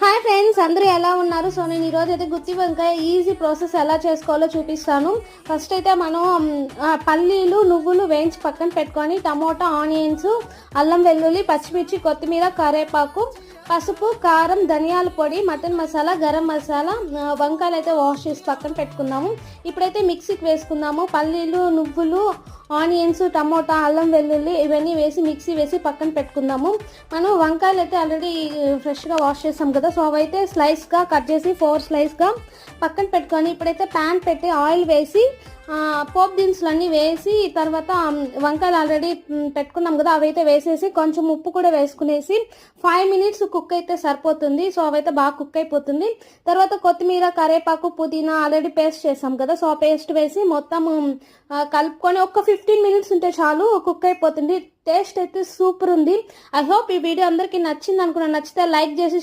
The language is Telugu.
హాయ్ ఫ్రెండ్స్, అందరూ ఎలా ఉన్నారు? సో నేను ఈరోజు అయితే గుత్తి వంకాయ ఈజీ ప్రాసెస్ ఎలా చేసుకోవాలో చూపిస్తాను. ఫస్ట్ అయితే మనం పల్లీలు నువ్వులు వేయించి పక్కన పెట్టుకొని టమోటా, ఆనియన్స్, అల్లం వెల్లుల్లి, పచ్చిమిర్చి, కొత్తిమీర, కరివేపాకు, పసుపు, కారం, ధనియాల పొడి, మటన్ మసాలా, గరం మసాలా, వంకాయలు అయితే వాష్ చేసి పక్కన పెట్టుకుందాము. ఇప్పుడైతే మిక్సీకి వేసుకుందాము. పల్లీలు, నువ్వులు, ఆనియన్స్, టమోటా, అల్లం వెల్లుల్లి ఇవన్నీ వేసి మిక్సీ వేసి పక్కన పెట్టుకుందాము. మనం వంకాయలు అయితే ఆల్రెడీ ఫ్రెష్గా వాష్ చేసాం కదా, సో అవైతే స్లైస్గా కట్ చేసి 4 స్లైస్గా పక్కన పెట్టుకొని ఇప్పుడైతే ప్యాన్ పెట్టి ఆయిల్ వేసి పోప్ దినుసులు అన్నీ వేసి తర్వాత వంకాయలు ఆల్రెడీ పెట్టుకున్నాం కదా అవైతే వేసేసి కొంచెం ఉప్పు కూడా వేసుకునేసి 5 మినిట్స్ కుక్ అయితే సరిపోతుంది. సో అవైతే బాగా కుక్ అయిపోతుంది. తర్వాత కొత్తిమీర, కరివేపాకు, పుదీనా ఆల్రెడీ పేస్ట్ చేసాం కదా, సో ఆ పేస్ట్ వేసి మొత్తం కలుపుకొని ఒక 15 మినిట్స్ ఉంటే చాలు, కుక్ అయిపోతుంది. టేస్ట్ అయితే సూపర్ ఉంది. ఐ హోప్ ఈ వీడియో అందరికీ నచ్చింది అనుకున్నాను. నచ్చితే లైక్ చేసి